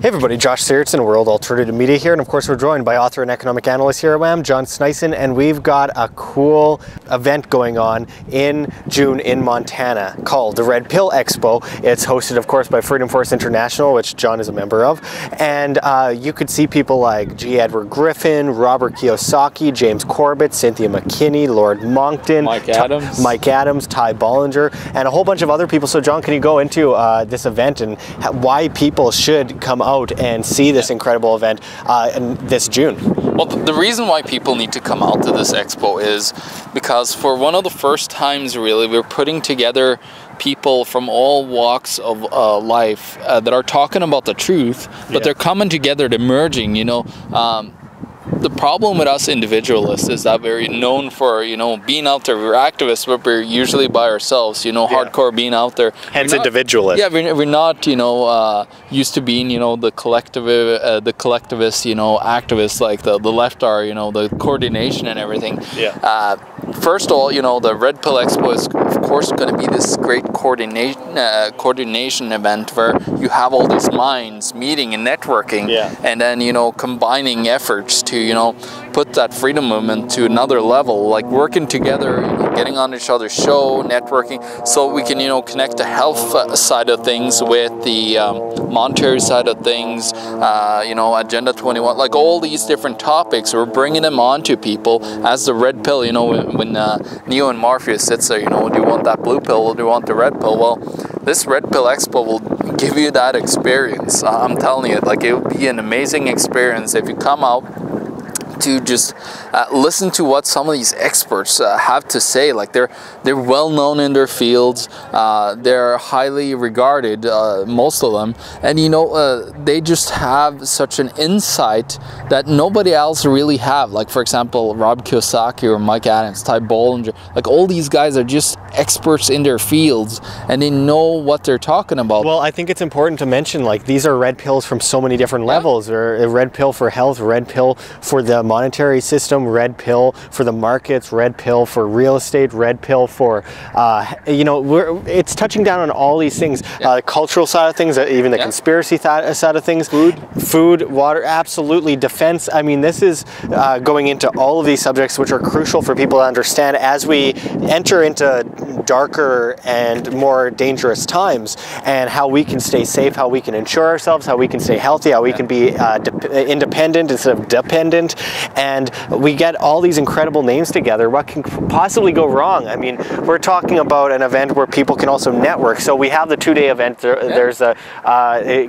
Hey everybody, Josh Sigurdson, World Alternative Media here, and of course we're joined by author and economic analyst here at WAM, John Sneisen, and we've got a cool event going on in June in Montana called the Red Pill Expo. It's hosted of course by Freedom Force International, which John is a member of, and you could see people like G. Edward Griffin, Robert Kiyosaki, James Corbett, Cynthia McKinney, Lord Monckton, Mike Adams, Ty Bollinger, and a whole bunch of other people. So John, can you go into this event and why people should come out and see this incredible event in this June? Well, the reason why people need to come out to this expo is because for one of the first times, really, we're putting together people from all walks of life that are talking about the truth, but they're coming together, they're merging, you know. The problem with us individualists is that we're known for, you know, being out there. We're activists, but we're usually by ourselves, you know, hardcore being out there. Hence individualist. Yeah, we're not, you know, used to being, you know, the collectivist, you know, activists like the left are, you know, the coordination and everything. Yeah. First of all, you know, the Red Pill Expo is, of course, going to be this great coordination event where you have all these minds meeting and networking, and then, you know, combining efforts to, you know, put that freedom movement to another level, like working together, you know, getting on each other's show, networking, so we can, you know, connect the health side of things with the monetary side of things, you know, Agenda 21, like all these different topics. We're bringing them on to people as the red pill, you know, when Neo and Morpheus sits there, you know, do you want that blue pill or do you want the red pill? Well, this Red Pill Expo will give you that experience. I'm telling you, like, it will be an amazing experience if you come out to just listen to what some of these experts have to say. Like, they're well known in their fields, they're highly regarded, most of them, and you know, they just have such an insight that nobody else really have. Like, for example, Rob Kiyosaki or Mike Adams, Ty Bollinger, like all these guys are just experts in their fields and they know what they're talking about. Well, I think it's important to mention, like, these are red pills from so many different levels. Or a red pill for health, red pill for the monetary system, red pill for the markets, red pill for real estate, red pill for you know, it's touching down on all these things, the cultural side of things, even the conspiracy side of things, food, water, absolutely, defense. I mean, this is going into all of these subjects which are crucial for people to understand as we enter into darker and more dangerous times, and how we can stay safe, how we can insure ourselves, how we can stay healthy, how we can be independent instead of dependent. And we get all these incredible names together. What can possibly go wrong? I mean, we're talking about an event where people can also network. So we have the two-day event. There's a,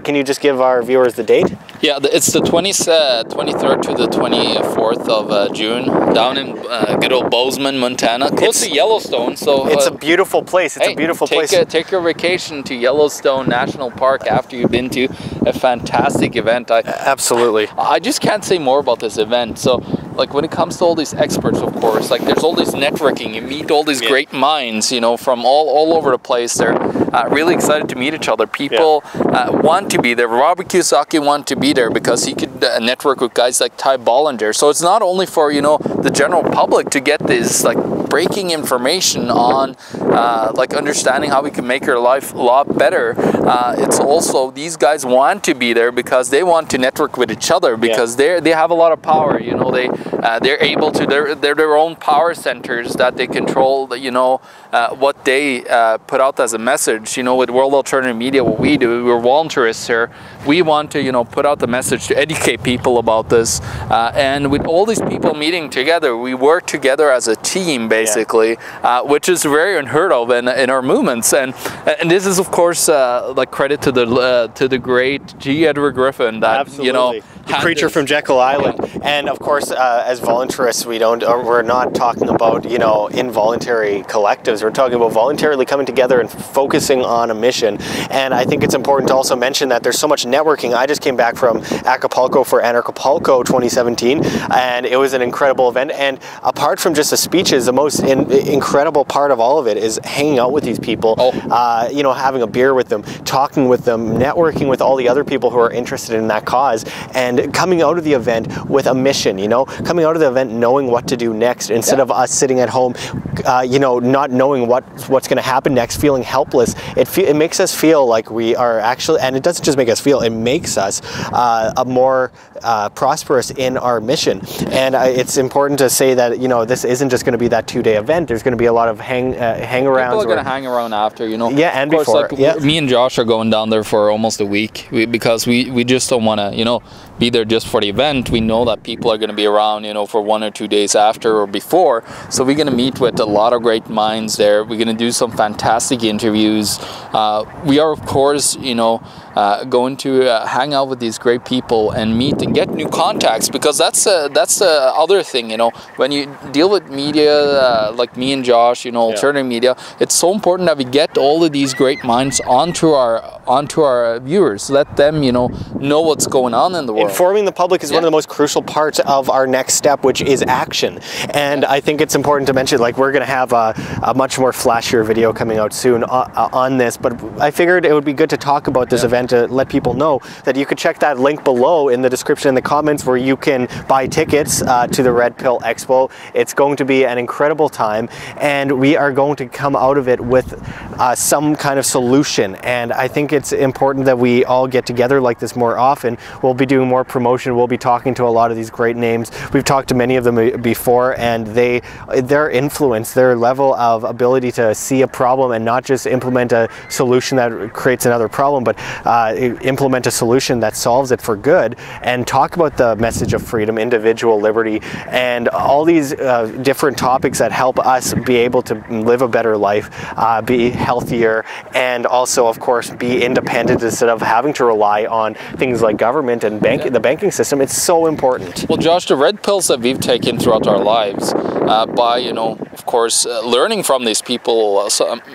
can you just give our viewers the date? Yeah, it's the 23rd to the 24th of June, down in good old Bozeman, Montana, close to Yellowstone. So it's a beautiful place. It's a beautiful place. Take your vacation to Yellowstone National Park after you've been to a fantastic event. Absolutely. I just can't say more about this event. So, like, when it comes to all these experts, of course, like, there's all this networking. You meet all these great minds, you know, from all over the place. They're really excited to meet each other. People want to be there. Robert Kiyosaki wanted to be there because he could network with guys like Ty Bollinger. So it's not only for, you know, the general public to get this, like, breaking information on, like, understanding how we can make your life a lot better. It's also, these guys want to be there because they want to network with each other, because they have a lot of power, you know. They're able to, they're their own power centers that they control, you know, what they put out as a message. You know, with World Alternative Media, what we do, we're voluntarists here. We want to, you know, put out the message to educate people about this. And with all these people meeting together, we work together as a team, basically, which is very unheard of in our movements. And this is, of course, like, credit to the great G. Edward Griffin, that, you know, the Creature from Jeckyll Island. And of course, as voluntarists, we're not talking about, you know, involuntary collectives. We're talking about voluntarily coming together and focusing on a mission. And I think it's important to also mention that there's so much networking. I just came back from Acapulco for Anarchapulco 2017, and it was an incredible event. And apart from just the speeches, the most incredible part of all of it is hanging out with these people, you know, having a beer with them, talking with them, networking with all the other people who are interested in that cause, and and coming out of the event with a mission, you know, coming out of the event knowing what to do next instead of us sitting at home, you know, not knowing what's going to happen next, feeling helpless. It makes us feel like we are actually, and it doesn't just make us feel, it makes us more prosperous in our mission. And it's important to say that, you know, this isn't just going to be that 2-day event. There's going to be a lot of hang-arounds. People are going to hang around after, you know. Yeah, and of course, before. Like, me and Josh are going down there for almost a week because we just don't want to, you know, be there just for the event. We know that people are going to be around, you know, for 1 or 2 days after or before. So we're going to meet with a lot of great minds there. We're going to do some fantastic interviews. We are, of course, you know, going to hang out with these great people and meet and get new contacts, because that's the other thing, you know, when you deal with media like me and Josh, you know, alternative media, it's so important that we get all of these great minds onto our viewers, let them, you know what's going on in the world. Informing the public is one of the most crucial parts of our next step, which is action. And I think it's important to mention, like, we're going to have a much more flashier video coming out soon on this, but I figured it would be good to talk about this event, to let people know that you could check that link below in the description in the comments, where you can buy tickets to the Red Pill Expo. It's going to be an incredible time, and we are going to come out of it with some kind of solution. And I think it's important that we all get together like this more often. We'll be doing more promotion. We'll be talking to a lot of these great names. We've talked to many of them before, and their influence, their level of ability to see a problem and not just implement a solution that creates another problem, but implement a solution that solves it for good, and talk about the message of freedom, individual liberty, and all these different topics that help us be able to live a better life, be healthier, and also, of course, be independent instead of having to rely on things like government and the banking system. It's so important. Well, Josh, the red pills that we've taken throughout our lives, by, you know, of course, learning from these people,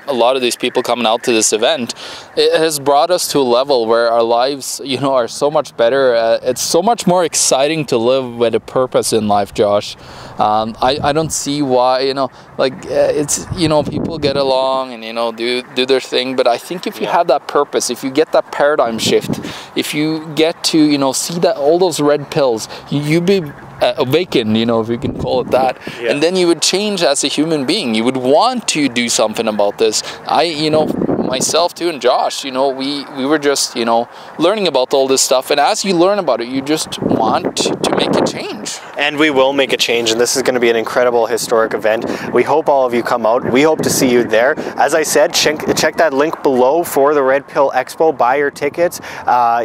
a lot of these people coming out to this event, it has brought us to a level where our lives, you know, are so much better. It's so much more exciting to live with a purpose in life, Josh. I don't see why, you know, like, it's, you know, people get along and, you know, do their thing, but I think if you have that purpose, if you get that paradigm shift, if you get to, you know, see that all those red pills, you be awakened, you know, if you can call it that, and then you would change as a human being. You would want to do something about this. You know, myself too, and Josh, you know, we were just, you know, learning about all this stuff, and as you learn about it, you just want to make a change. And we will make a change, and this is going to be an incredible historic event. We hope all of you come out. We hope to see you there. As I said, check that link below for the Red Pill Expo. Buy your tickets.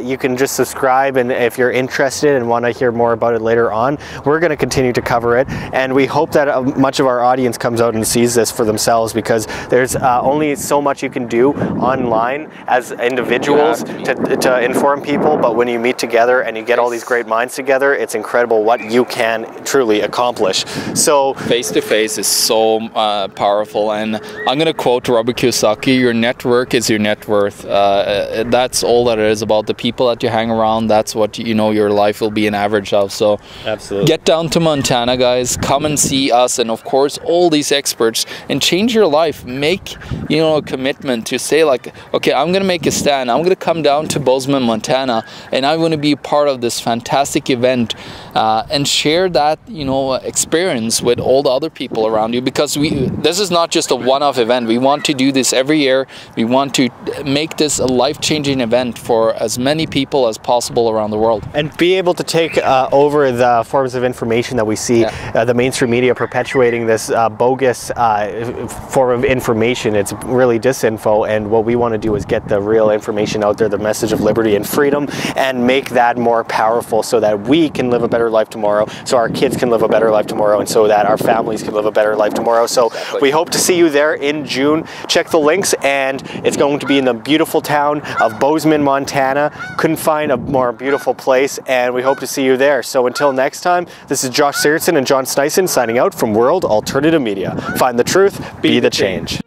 You can just subscribe, and if you're interested and want to hear more about it later on, we're going to continue to cover it, and we hope that much of our audience comes out and sees this for themselves, because there's only so much you can do online as individuals to inform people, but when you meet together and you get all these great minds together, it's incredible what you can truly accomplish. So face to face is so powerful, and I'm going to quote Robert Kiyosaki: your network is your net worth. That's all that it is about. The people that you hang around, that's what, you know, your life will be an average of. So absolutely, get down to Montana, guys. Come and see us, and of course all these experts, and change your life. Make, you know, a commitment to say, like, okay, I'm going to make a stand. I'm going to come down to Bozeman, Montana, and I want to be a part of this fantastic event, and share that, you know, experience with all the other people around you, because this is not just a one-off event. We want to do this every year. We want to make this a life-changing event for as many people as possible around the world, and be able to take over the forms of information that we see the mainstream media perpetuating this bogus form of information. It's really disinfo, and what we want to do is get the real information out there, the message of liberty and freedom, and make that more powerful so that we can live a better life tomorrow, so our kids can live a better life tomorrow, and so that our families can live a better life tomorrow. So we hope to see you there in June. Check the links, and it's going to be in the beautiful town of Bozeman, Montana. Couldn't find a more beautiful place, and we hope to see you there. So until next time, this is Sigurdson and John Sneisen signing out from World Alternative Media. Find the truth, be the change.